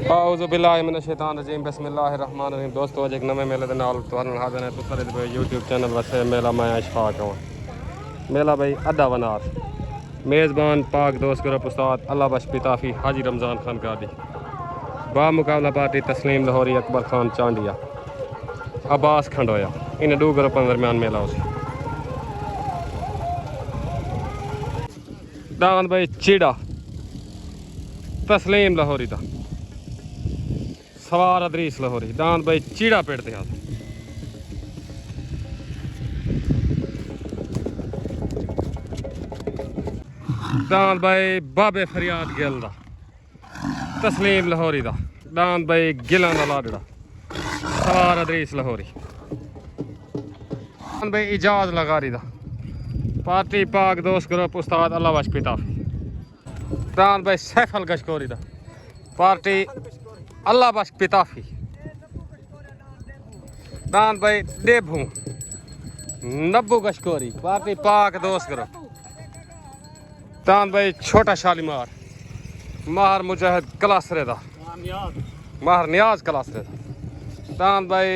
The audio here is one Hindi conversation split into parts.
आऊज़ु बिल्लाहि मिनश शैतानिर रजीम बिस्मिल्लाहिर रहमानिर रहीम। दोस्तों अज एक नवे मेले के नाल तुहानू हाज़िर है। तुसां दे यूट्यूब चैनल वसे मेला मैं इशफाक हूँ। मेला भाई अद्दा वनार मेज़बान पाक दोस्त ग्रुप उस्ताद अल्लाह बख्श पिताफी हाजी रमज़ान खान गादी बा मुकाबला पार्टी तस्लीम लाहौरी अकबर खान चांडिया अब्बास खंडोया इन दो ग्रुपों दरम्यान मेला उस दान भाई चिड़ा तस्लीम लाहौरी दा सवार अदरीस लाहौरी दान भाई चीड़ा पेड़ ते हाथ दान भाई बाबे फरियाद गिल दा तस्लीम लाहौरी दा दान भाई गिलां दा लाडड़ा सवार अदरीस लाहौरी दान भाई इजाज लगारी दा पार्टी पाक दोस्त ग्रुप उस्ताद अल्लाह बख्श पिताफी दान भाई सैफल गशकोरी दा पार्टी अल्लाह बख्श पिताफी दान भाई डेभू नब्बू गशकोरी पार्टी पाक दोस्त ग्रुप दान भाई छोटा शालीमार माहर मुजाहिद कलासरे दा माहर नियाज कलासरे दा दान भाई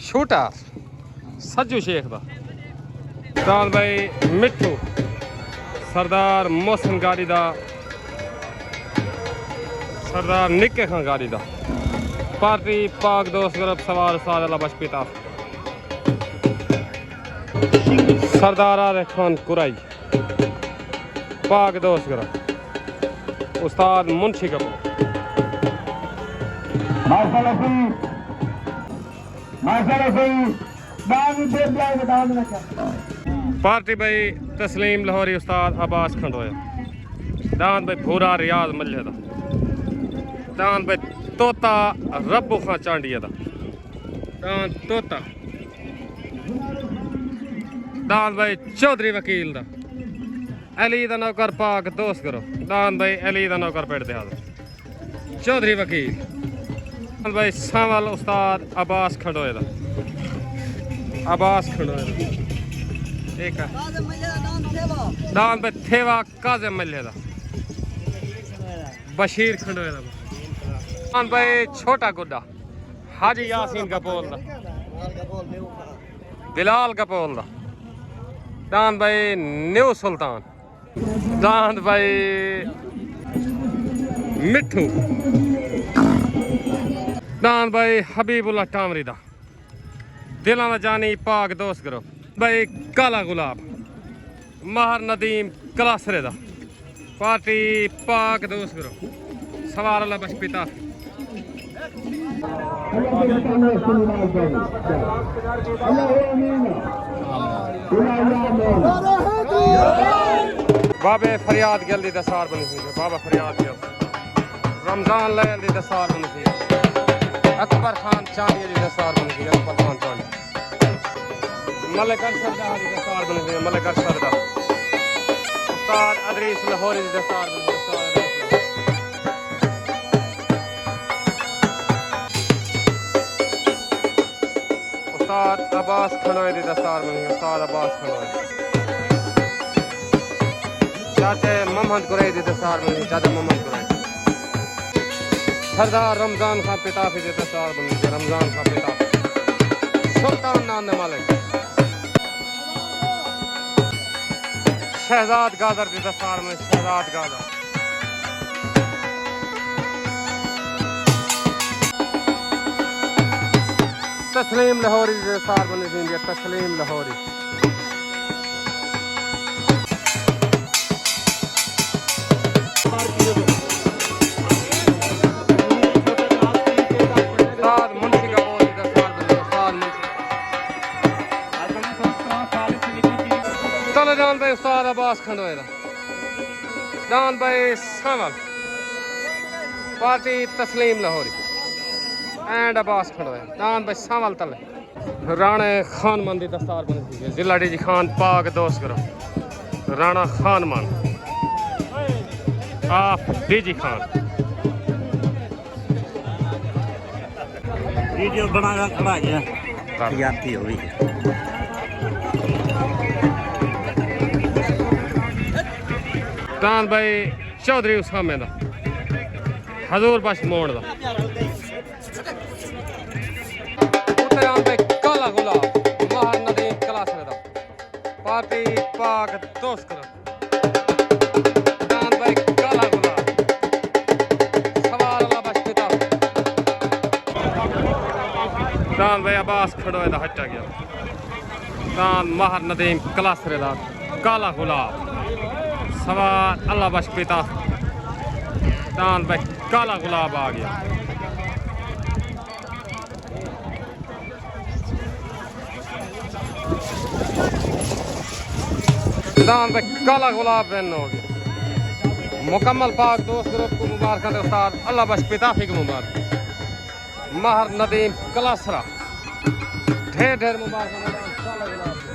शूटर सज्जू शेख दा दान भाई मिट्ठू सरदार मोहसिन गाड़ी दा सरदार निक्के खान गाड़ी दा पार्टी पाक दोस्त ग्रुप सवार उस्ताद अल्लाह बख्श पिताफी सरदार आरिफ खान कुराई पाक दोस्त ग्रुप उस्ताद मुंशी कपूर पार्टी भाई तस्लीम लाहौरी उस्ताद अब्बास खंडोया दान भाई भूरा रियाज मल्ले दा दान भाई तोता रब्बू खां चांडिया दा दान तोता दान भाई चौधरी वकील दा अली दा नौकर पाक दोस्त करो दान भाई अली दा नौकर पेड़ दे हाथ चौधरी वकील दान भाई सावल उस्ताद अब्बास खंडोए दा अब्बास खंडोए दा एक दान भाई थेवा काज़िम मल्ले दा बशीर खंडोए दा दान भाई छोटा गुड्डा हाजी यासीन कपोल दा बिलाल कपोल दा दान भाई न्यू सुल्तान दान भाई मिट्ठू दान भाई हबीबुल्ला टामरी दा दिलां दा जानी पाक दोस्त ग्रुप भाई काला गुलाब माहर नदीम कलासरे दा पार्टी पाक दोस्त ग्रुप सवार अल्लाह बख्श पिताफी बाबे फरियाद गिल दी दसार बनी सी बाबा फरियाद गिल रमजान लैल दी दसार बनी सी अकबर खान चांडिया दी दसार बनी सी अकबर खान चांडिया मलिक अरशद दी दसार बनी सी मलिक अरशद दा उस्ताद अदरीस लाहौरी दी दसार बनी सी उस्ताद अब्बास खंडोए दी दस्तार बनी उस्ताद अब्बास खंडोए चाचे मोहम्मद कुरैशी दी दस्तार बनी चाचे मोहम्मद कुरैशी सरदार रमज़ान खान पिताफी दी दस्तार बनी रमज़ान खान पिताफी सुल्तान नाम मालिक शहजाद गादर दी दस्तार बनी शहजाद गादर तस्लीम लाहौरी दस्तार बनी थी तस्लीम लाहौरी मुंशी कपूर दी दस्तार बनी चलो जान भाई उस्ताद अब्बास खंडोए दा जान भाई सावल पार्टी तस्लीम लाहौरी एंड अब्बास खंडोए दान भाई सावल तले राणे खान मान दी दस्तार बनी थी जिला डी खान पाक दोस्त करो राणा खान मान आप डीजी खान वीडियो बनाया खड़ा गया याती हो गई दान भाई चौधरी उसामे दा हजूर बश मोड़ दा उत्ते आम पे काला गुलाब महर नदीम क्लासर दा पार्टी पाक दोस्त कर दान भाई काला गुलाब सवार अल्लाह बश पिता दान भाई अब्बास खड़ो है दा हटा गया दान महर नदीम क्लासर दा काला गुलाब सवार अल्लाह बश पिता दान भाई काला गुलाब आ गया दान भाई काला गुलाब बहन हो गया मुकम्मल पाक दोस्त ग्रुप को मुबारक दे उस्ताद अल्लाह बश पिताफी को मुबारक महर नदीम क्लासरा ढेर ढेर मुबारक काला गुलाब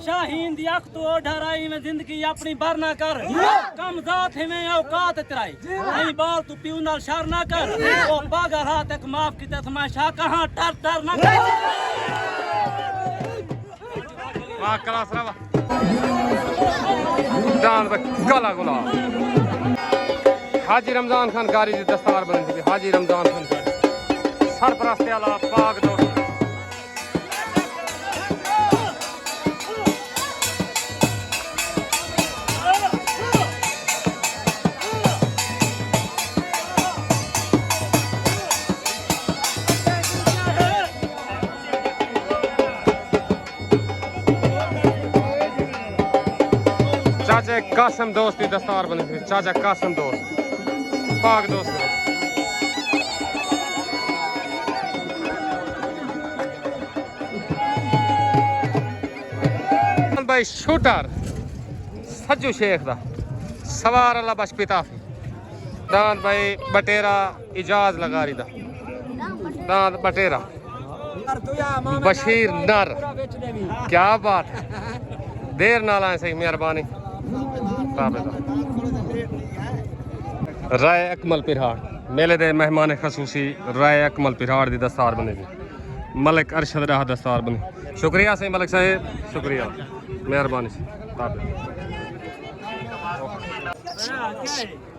शाहीन दी अख तो ढराई में जिंदगी अपनी भर ना कर कम जात है में औकात तराई नहीं बाल तू पीऊ नाल शर ना कर ओ पागल हाथ एक माफ की ते मैं शाह कहां डर डर ना कर वाह क्लास रवा दान भाई काला गुलाब हाजी रमजान खान कारी दी दस्तार बनी थी हाजी रमजान खान कारी सरपरस्त आला पाक दोस्त चाचा कासम दोस्त की दस्तार बनी थी चाचा कासम दोस्त पाक दोस्त भाई शूटर सज्जू शेख दा सवार अल्लाह बश पिताफी दान भाई बटेरा इजाज लगारी दा दान बटेरा बशीर नर क्या बात है देर नाल आए सही मेहरबानी राय अकमल पिरहाड़ मेले दे मेहमान खसूसी राय अकमल पिरहाड़ दी दस्तार बने थी मलिक अरशद राह दस्तार बनी शुक्रिया सही मलिक साहेब शुक्रिया मेहरबानी से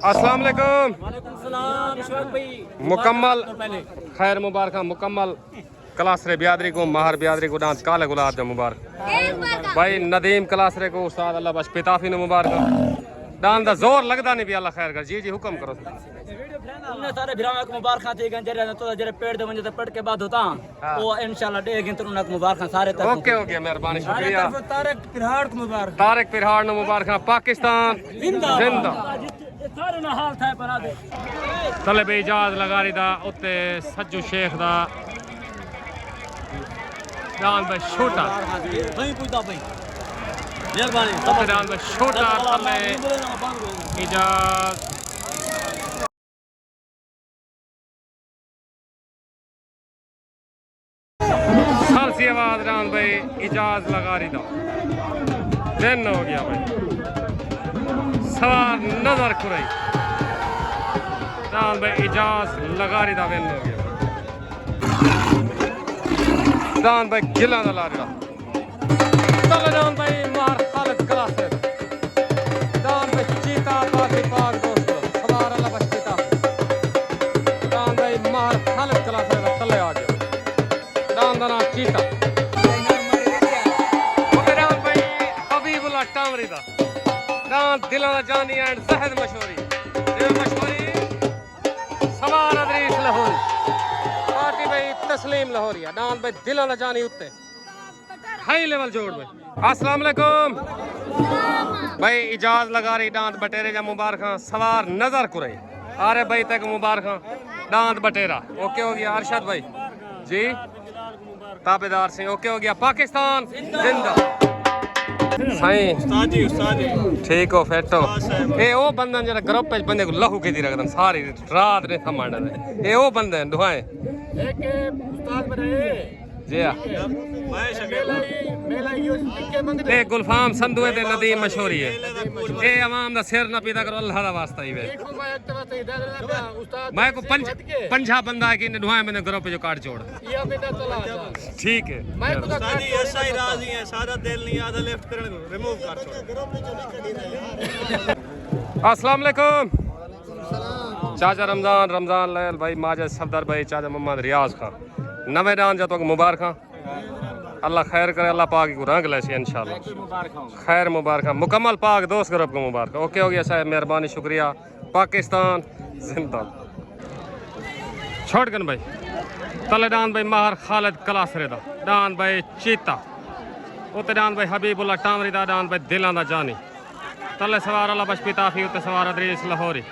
अस्सलाम वालेकुम मुकम्मल खैर मुबारक मुकम्मल क्लासरे बियादरी को महर बियादरी को डांस काले गुलाब दे मुबारक भाई नदीम क्लासरे को उस्ताद अल्लाह बश पिताफी ने मुबारक दान दा जोर लगदा नहीं भी अल्लाह खैर कर जी जी हुक्म करो हमने सारे भिरावां को मुबारक थी गंजरे तो जरे पेड़ दे वंजे ते पढ़ के बाद होता वो इंशाल्लाह दे गिन तुरना को मुबारक सारे तक ओके हो गया मेहरबानी शुक्रिया तारक पिरहाड़ को मुबारक तारक पिरहाड़ ने मुबारक पाकिस्तान जिंदा सारे ना हाल था बना दे तलब इजाज लगारी दा उत्ते सज्जू शेख दा दान भाई छोटा वही पूछता भाई मेहरबानी दान भाई छोटा तले इजाज सरसी आवाज दान भाई इजाज लगारी दा दिन हो गया भाई सवार नजर खुराई दान भाई इजाज लगारी दा दिन हो गया दान भाई गिला दा लारा तले दान भाई मार खालिद क्लासर दान भाई चीता पाकी पाक दोस्तों सवार अल्लाह बश चीता दान भाई मार खालिद क्लासर दा तले आ गया दान दा नाम चीता दान भाई हबीबुल्लाह टामरी दा दान दिलां दा जानी एंड जहद मशहूरी दिल मशहूरी सवार अदरीस लाहौरी पार्टी भाई तस्लीम लाहौरिया दान भाई दिलां दा जानी उत्ते हाई लेवल जोड़ भाई अस्सलाम वालेकुम भाई इजाज लगा रही दांत बटेरे जा मुबारक सवार नजर कुरे अरे भाई तक मुबारक दांत बटेरा ओके हो गया अरशद भाई जी ताबेदार से ओके हो गया पाकिस्तान जिंदा ठीक हो फिट हो ये वो बंदे जरा ग्रुप बंदे को लहू की रखते सारी रात ने थमाने ये वो बंदे दुआएं जी हाँ ये गुलफाम संधू है नदीम मशहूरी है ये अवाम दा सिर न पीदा करो अल्लाह दा वास्ता ही वे मैं को पंजा बंदा है कि ढुआ मैंने ग्रुप जो काट छोड़ ठीक है ऐसा ही राज ही है सादा तेल नहीं आधा लेफ्ट करने को रिमूव कर छोड़। अस्सलाम वालेकुम चाचा रमजान लैल भाई माजिद सफदर भाई चाचा मोहम्मद रियाज खान नवे डान जब मुबारक अल्लाह खैर करे अल्लाह पाक को रंग ले इंशाल्लाह खैर मुबारक मुकम्मल पाक दोस्त ग्रुप को मुबारक ओके हो गया साहब मेहरबानी शुक्रिया पाकिस्तान जिंदा छोड़ गन भाई तले डान भाई माहर खालिद कलासरे दा डान भाई चीता उते डान भाई हबीबुल्ला टामरी दा डान भाई दिलां दा जानी तले सवार अल्लाह बश पिताफी उते सवार अदरीस लाहौरी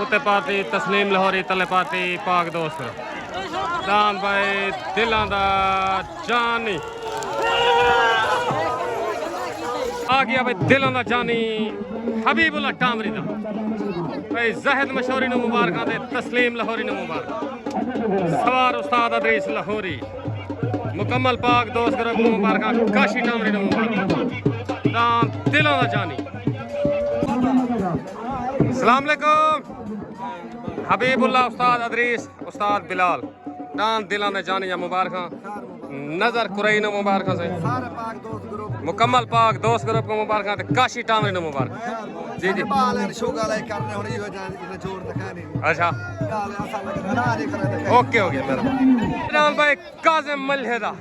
उते पार्टी तस्लीम लाहौरी तले पार्टी पाक दोस्त डान भाई दिलां दा जानी आ गया भाई दिलां दा जानी हबीबुल्ला टामरी दा भाई जाहिद मशहूरी नु मुबारक दे तस्लीम लाहौरी नु मुबारक सवार उस्ताद अदरीस लाहौरी मुकम्मल पाक दोस्त ग्रुप नु मुबारक काशी टामरी नु मुबारक डान दिलां दा जानी अस्सलाम वालेकुम हबीबुल्ला उस्ताद अदरीस उस्ताद बिलाल डान दिलां दे जानी या मुबारक नजर कुरई नु मुबारक से मुकम्मल पाक दोस्त ग्रुप को मुबारक ते काशी टामरी नु मुबारक जी जी अच्छा ओके हो गया मेरा डान भाई काजिम मल्हेदा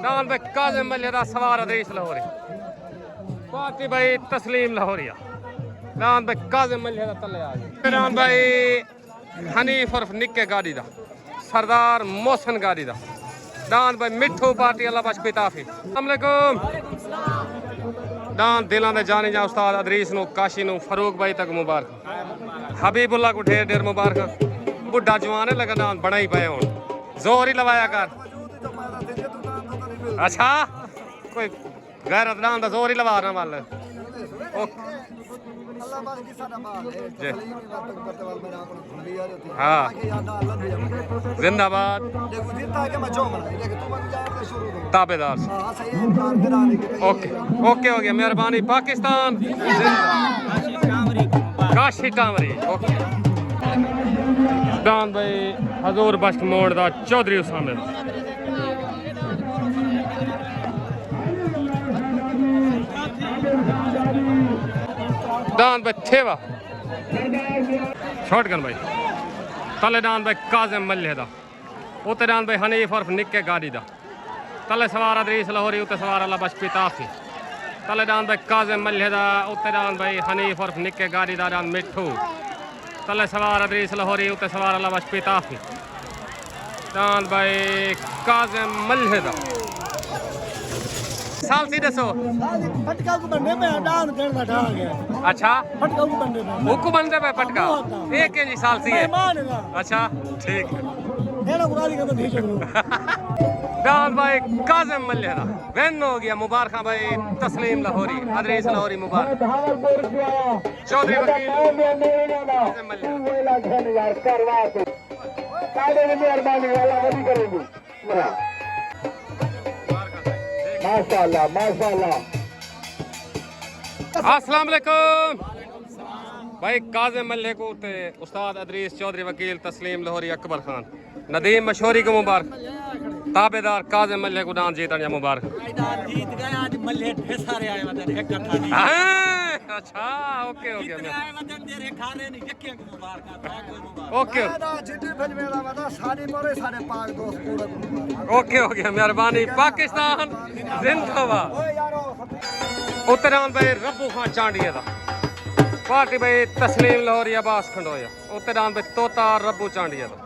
डान भाई काजिम मल्हेदा सवार अदरीस लाहौरी पार्टी भाई तस्लीम लाहौरिया डान भाई काजिम मल्हेदा तले आ गए डान भाई हनीफ उर्फ निक्के गाड़ी दा सरदार मोहसन गाड़ी दा डान भाई मिठू पार्टी अल्लाह बश पिताफी अस्सलाम वालेकुम डान दिलां दे जानी जा उस्ताद अदरीस नु काशी नु फरूक भाई तक मुबारक हबीबुल्ला को ढेर ढेर मुबारक बुढ़ा जवान लगा डान बड़ा ही पे हुन जोर ही लवाया कर अच्छा कोई गैरत डान दा जोर ही लवा रहा वाल ओके हाँ जिंदाबाद ताबेदार ओके ओके हो गया मेहरबानी पाकिस्तान काशी टामरी ओके डान भाई हजूर बख्श मोड़ दा चौधरी उसामिर डान भाई थेवा छोड़ गन भाई तले डान भाई काजिम मल्हेदा उते डान भाई हनीफ उर्फ निक्के गाड़ी दा तले सवार अदरीस लाहौरी उते सवार अल्लाह बश पिताफी तले डान भाई काजिम मल्हेदा उते डान भाई हनीफ उर्फ निक्के गाड़ी दा डान मिठू तले सवार अदरीस लाहौरी उते सवार अल्लाह बश पिताफी डान भाई काजिम मल्हेदा साल सी दसो पटका को बनने में डान करना ढा गया अच्छा पटका को बनने में हुक्म बनने पे पटका एक ही साल सी है अच्छा ठीक है नेड़ा गुरारी का तो भेजो डान भाई काजिम मल्हेदा वैन हो गया मुबारक भाई तस्लीम लाहौरी अदरीस लाहौरी मुबारक चौधरी वकील माशाल्लाह माशाल्लाह अस्सलाम वालेकुम भाई काजिम मल्हे को उस्ताद अदरीस चौधरी वकील तस्लीम लाहौरी अकबर खान नदीम मशहूरी को मुबारक ताबेदार काजिम मल्हे को डांस जीतन या मुबारक जीत गए आज मल्हे ढेर सारे आए मतलब इकट्ठा नहीं अच्छा ओके हो गया आए मतलब तेरे खाने नहीं यके को मुबारक ओके जितने फिर मेरा वादा सारे मोरे सारे पाक दोस्त पूरा मुबारक ओके हो गया मेहरबानी पाकिस्तान जिंदाबाद उत्तरान भाई रब्बू खान चांडिया दा पार्टी भाई तस्लीम लाहौरी अब्बास खंडोया उत्तरान भाई तोता रब्बू चांडिया दा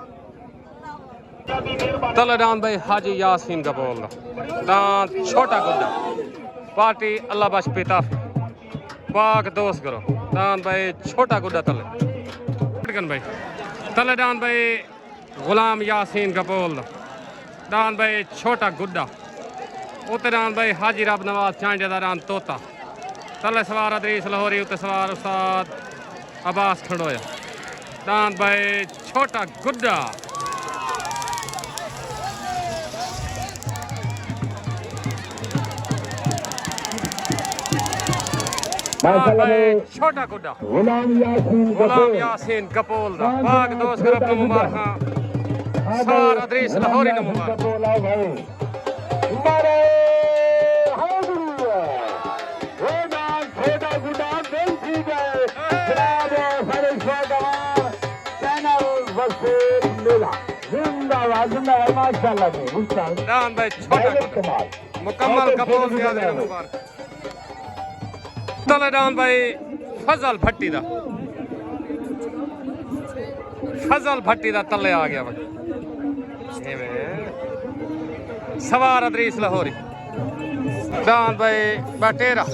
तलडान भाई हाजी यासीन का बोल दान छोटा गुड्डा पार्टी अल्लाह बश पिता पाक दोस्त करो दान भाई छोटा गुड्डा तले भाई तलडान भाई गुलाम यासीन का बोल दान भाई छोटा गुड्डा उत्तरान भाई हाजी रब नवाज चांडिया दा दान तोता तले सवार अदरीस लाहौरी उत्ते सवार उस्ताद अब्बास खंडोया दान भाई छोटा गुड्डा भाई छोटा गुड्डा गुलाम यासीन कपोल दा पाक दोस्त ग्रुप नु मुबारक सार अदरीस लाहौरी नु मुबारक दान भाई छोटा गुड्डा मुकम्मल कपोल बिरादरी नु मुबारक तलेदान भाई फजल भट्टी दा तले आ गया भाई सवार अदरीस लाहौरी दान भाई बटेरा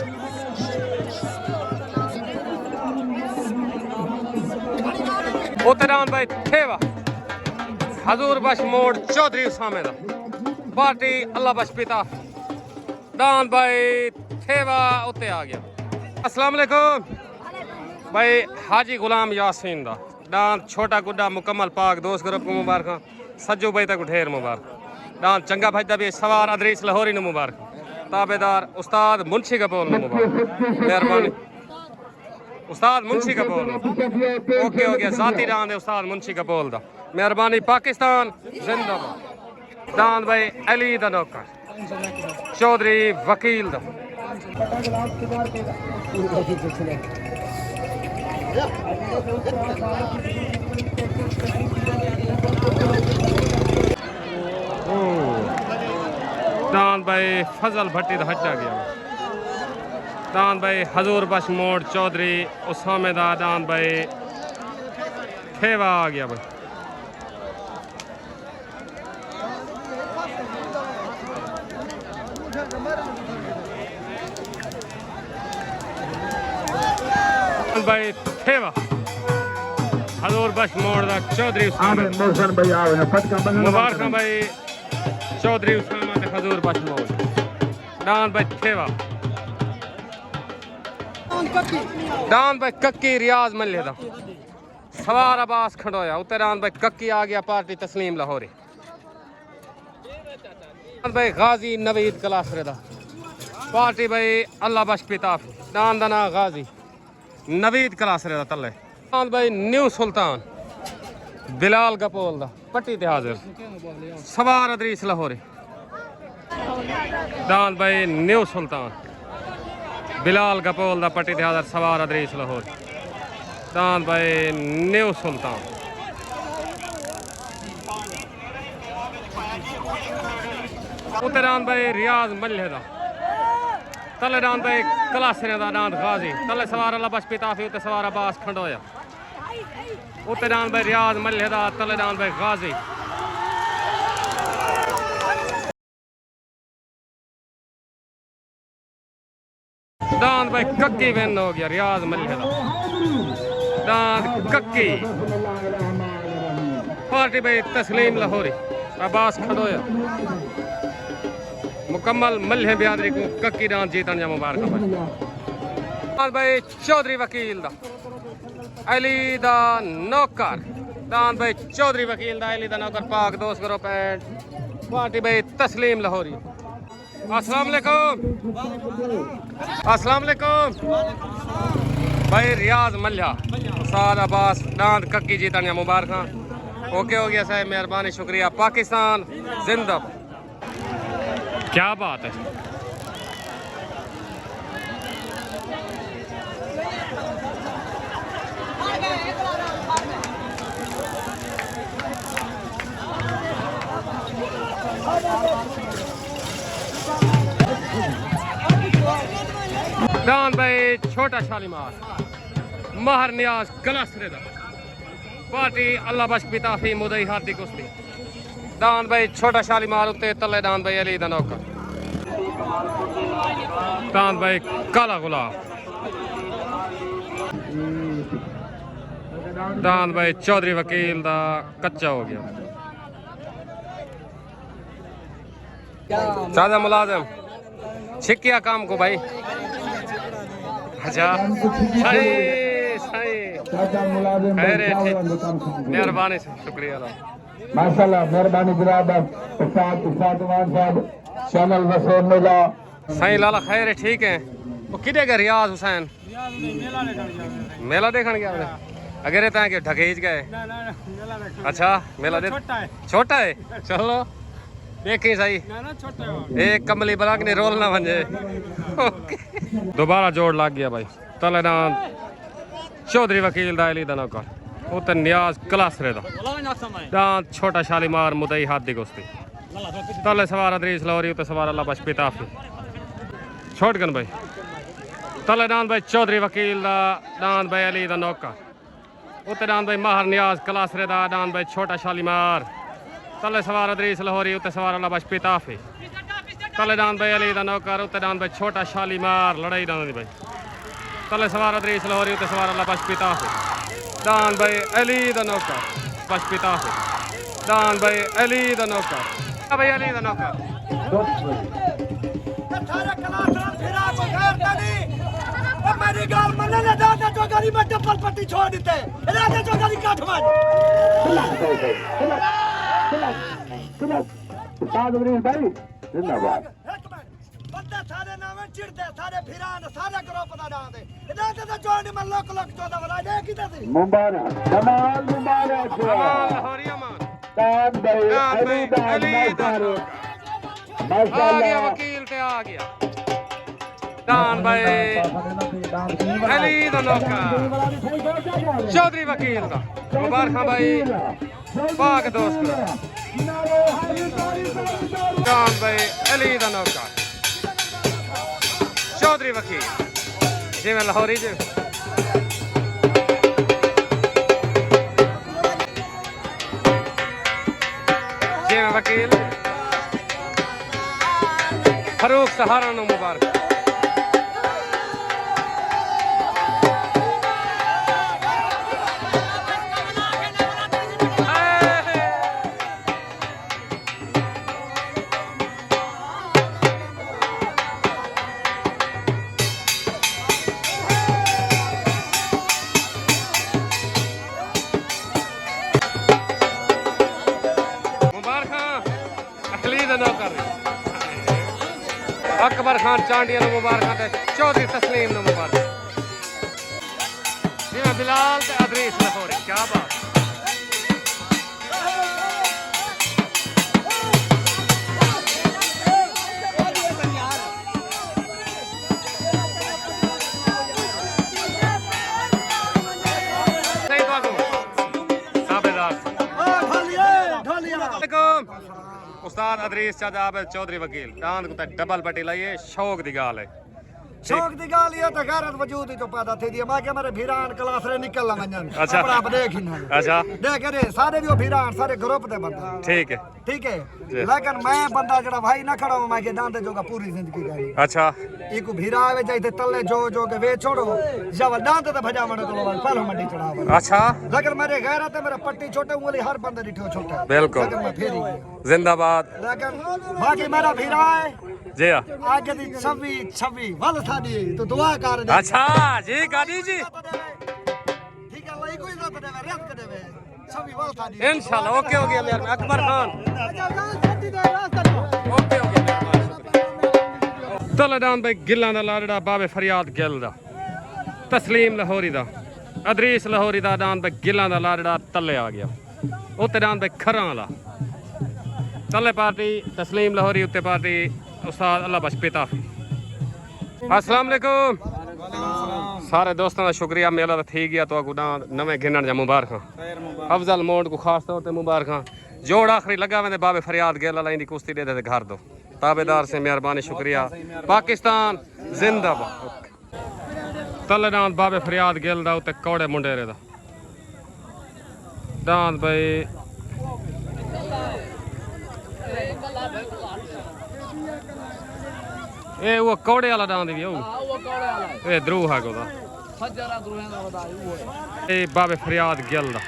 उतरान भाई थेवा हजूर बश मोड़ चौधरी उसामे दा पार्टी अल्लाह बश पिता दान भाई थेवा उते आ गया। अस्सलाम वालेकुम भाई हाजी गुलाम यासीन दा दान छोटा गुड्डा मुकम्मल पाक दोस्त ग्रुप को मुबारक सज्जू भाई तक ढेर मुबारक दान चंगा भाई दा भी सवार अदरीस लाहौरी नु मुबारक ताबेदार उस्ताद मुंशी कपूर नु मुबारक मेहरबानी उस्ताद मुंशी कपूर ओके हो गया जाती दान है उस्ताद मुंशी कपूर दा मेहरबानी पाकिस्तान जिंदाबाद दान भाई अली दा नौकर चौधरी वकील दा दान भाई फजल भट्टी दा हटा गया दान भाई हजूर बश मोड़ चौधरी उसामे दा दान भाई थेवा आ गया भाई भाई थेवा हजूर बश मोड़ दा चौधरी मुबारक भाई चौधरी उसामा ते हजूर बश मोड़ दान भाई थेवा दान भाई कक्की रियाज मल्ले दा सवार अब्बास खंडोया उतरान भाई कक्की आ गया पार्टी तस्लीम लाहौरी भाई गाजी नवीद कलासरे दा पार्टी भाई अल्लाह बश पिता दान दा ना गाजी नवीद कलासरे दा तले दान भाई न्यू सुल्तान बिलाल कपोल दा पट्टी ते हाजिर सवार अदरीस लाहौरी दान भाई न्यू सुल्तान बिलाल कपोल दा पट्टी ते हाजिर सवार अदरीस लाहौरी दान भाई न्यू सुल्तान उतरान भाई रियाज मल्ले दा तले दान भाई कलासरे दा दान गाजी तले सवार अल्लाह बश पिता उते सवार अब्बास खंडोया उते दान भाई रियाज मल्ले दा तले दान भाई गाजी दान भाई कक्की विन हो गया रियाज मल्ले दा दान कक्की पार्टी भाई तस्लीम लाहौरी अब्बास खंडोया मुकम्मल मल्हे बिरादरी को कक्की दान जीतन जा मुबारक भाई चौधरी वकील दा अली दा नौकर दान भाई चौधरी वकील दा अली दा नौकर पाक दोस्त ग्रुप एंड पार्टी भाई तस्लीम लाहौरी अस्सलाम वालेकुम भाई रियाज मल्हा साद अब्बास दान कक्की जीतन जा मुबारक ओके हो गया साहब मेहरबानी शुक्रिया पाकिस्तान जिंदाबाद क्या बात है दान भाई छोटा शालीमार महर नियाज कलासरे दा पार्टी अल्लाह बश पिता फी मुदई हाथी कुश्ती दान भाई छोटा शालीमार उत्ते तले दान भाई अली दा नौकर दान भाई काला गुलाब दान भाई चौधरी वकील दा कच्चा हो गया सादा मुलाजिम छिकिया काम को भाई अच्छा सही सही मेहरबानी से शुक्रिया माशाल्लाह मेहरबानी बिरादर उस्ताद साहब चैनल वसूल मिला सही लाला खैर है ठीक है वो किधे गए रियाज हुसैन मेला देखने गया अगर तैं के ढकेज गए अच्छा मेला देख छोटा है चलो देखी सही एक कमली बना के रोल ना बन जाए दोबारा जोड़ लग गया भाई तले नाम चौधरी वकील दा अली दा नौकर उते नियाज क्लासरे दा दांत छोटा शालीमार मुदई हाथ दी गोस्ती तले सवार अदरीस लौरी उते सवार अल्लाह बश पिताफी छोड़ गन भाई तले दांत भाई चौधरी वकील दा दांत भाई अली दा नौकर उते दांत भाई माहर नियाज क्लासरे दा दांत भाई छोटा शालीमार तले सवार अदरीस लाहौरी उते सवार अल्लाह बश पिताफी तले दांत भाई अली दा नौकर उते दांत भाई छोटा शालीमार लड़ाई दांत भाई तले सवार अदरीस लाहौरी उते सवार अल्लाह बश पिताफी दांत भाई अली दा नौकर बश पिताफी दांत भाई अली दा नौकर भाई अली दा नौकर सारे कलाकार फिरा को गैर तनी अब मेरी गाल मनने ने दादा जो गली में डबल पट्टी छोड़ देते राजा जो गली काट मार भाई जिंदाबाद बंदा सारे नाम चिड़ते सारे फिरान सारे ग्रुप दा नाम दे राजा दा जोड़ में लोक लोक चोदा वाला दे किते सी मुबारक कमाल मुबारक लाहौरी अमान दान भाई अली दा नौकर आ गया वकील ते आ गया दान भाई अली दा नौकर चौधरी वकील दा मुबारक भाई पाक दोस्त दान भाई अली दा नौकर चौधरी वकील जिवें लाहौरी जी जिवें वकील फरूक सहारा नु मुबारक अकबर खान चांडिया नु मुबारक चौधरी तस्लीम नु मुबारक बिलाल ते अदरीस लाहौरी क्या बात उस्ताद अदरीस चाचा आबिद चौधरी वकील दांत को डबल पट्टी लाइए शौक दी गाल है शौक दी गाल ये तो गैरत वजूद ही तो पैदा थी दी मैं के मेरे फिरान क्लास रे निकल ला वंजन अच्छा अपना आप देख ही ना अच्छा देख रे सारे जो फिरान सारे ग्रुप दे बंदा ठीक है लेकिन मैं बंदा जड़ा भाई ना खड़ा मैं के दांत जोगा पूरी जिंदगी गई अच्छा इको भीरा आवे जाइते तले जो के वे छोड़ो जब दांत ते भजा मन को पहलो मंडी चढ़ावा अच्छा लेकिन मेरे गैरत है मेरा पट्टी छोटे उंगली हर बंदे डिठो छोटा बिल्कुल लेकिन मैं फेरी जिंदाबाद लेकिन बाकी मेरा भीरा है जी हां आगे दी 26 वल था दी तो दुआ कर दे अच्छा जी गादी जी ठीक है अल्लाह को इज्जत देवे रेत कर देवे 26 वल था दी इंशाल्लाह ओके हो गया मेरे अकबर खान ओके हो गया तलदान भाई गिल्लां दा लाड़ड़ा बाबे फरियाद गिल दा तस्लीम लाहौरी दा अदरीस लाहौरी दा दान भाई गिल्लां दा लाड़ड़ा तले आ गया उत्ते दान भाई खरां वाला तले पार्टी तस्लीम लाहौरी उत्ते पार्टी उस्ताद अल्लाह बश पिताफी अस्सलाम वालेकुम सारे दोस्तों का शुक्रिया मेला तो थी गया तो गुना नवे गिनण जा मुबारक अफजल मोड को खास तौर पर मुबारक जोड़ आखिरी लगा मैंने बाबे फरियाद गेल लाई दी कुश्ती दे दे घर दो ताबेदार से मेहरबानी शुक्रिया पाकिस्तान जिंदाबाद तले दांत बाबे फरियाद गेल दा उत्ते कौड़े मुंडेरे दा दांत भाई ए वो कौड़े वाला दांत भी ओ ए द्रू है कोदा हजारा द्रूहां दा बता वो ए बाबे फरियाद गेल दा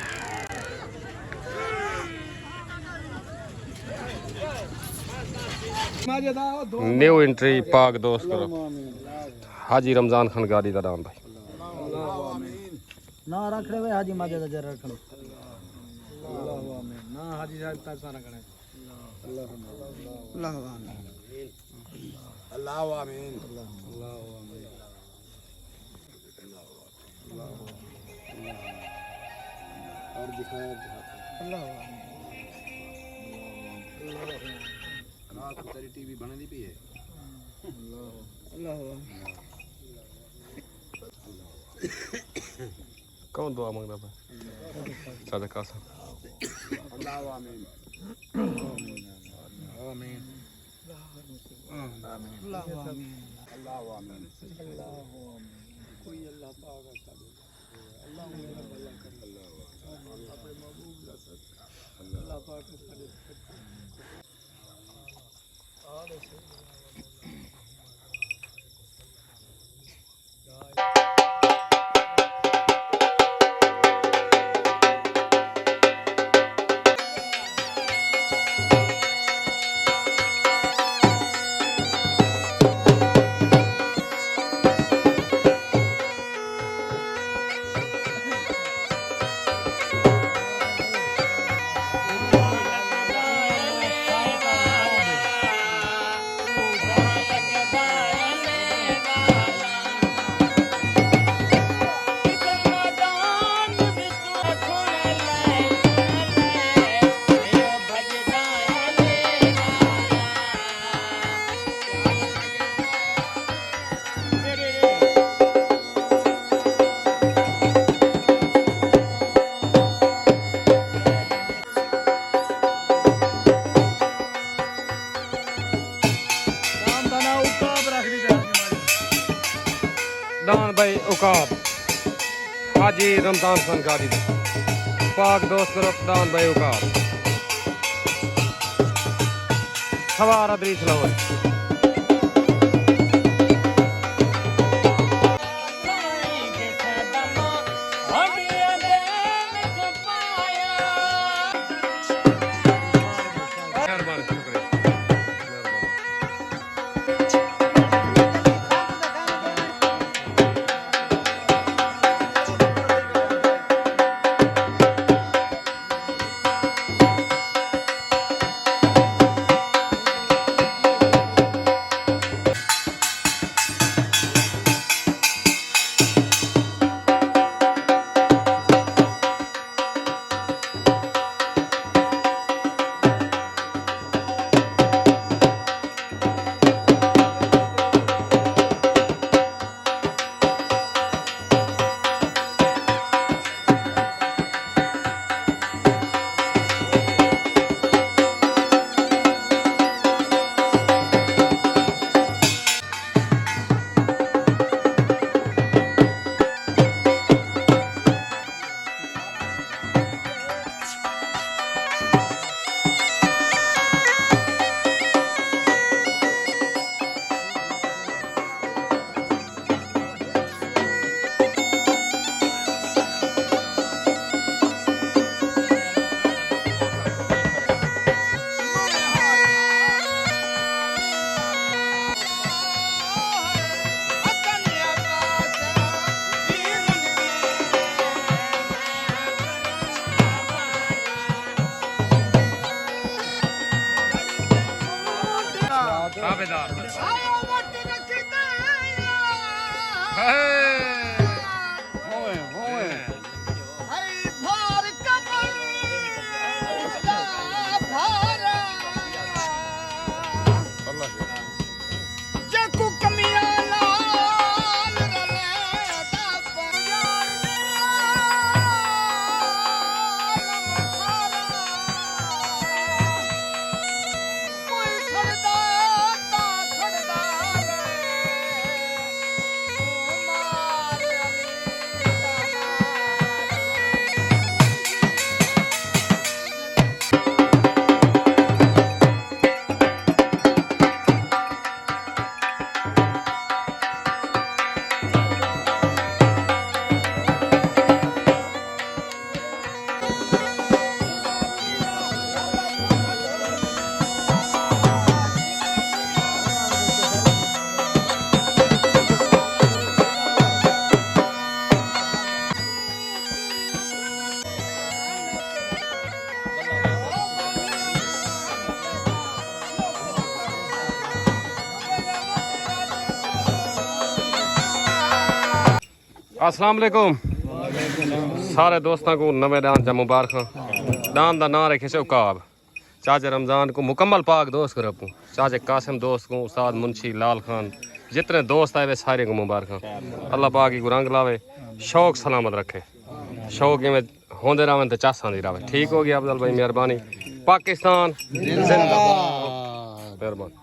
न्यू एंट्री पाक दोस्त करो हाजी रमजान खान गाड़ी दा नाम भाई ना रख ले हाजी माजे दा जरा रखना अल्लाह आमीन ना हाजी साहब ता सारा रखना अल्लाह आमीन अल्लाह आमीन अल्लाह आमीन कौन दुआ मांगदा पे सदका सा दान भाई उकाब हाजी रमजान खान गादी पाक दोस्त ग्रुप दान भाई उकाब सवार अदरीस लाहौर आबेदार अस्सलाम वालेकुम। सारे दोस्तों को नवे दान जा मुबारक। दान का नाम रखे से उकाब। चाचे रमज़ान को मुकम्मल पाक दोस्त करो अपू। चाचे कासिम दोस्त को, उस्ताद मुंशी लाल खान, जितने दोस्त आए वे सारे को मुबारक। अल्लाह पाक की रंग लावे, शौक सलामत रखे, शौक में होंदे रहे तो चासा दी रहे। ठीक हो गया अफजल भाई, मेहरबानी। पाकिस्तान जिंदाबाद। मेहरबानी।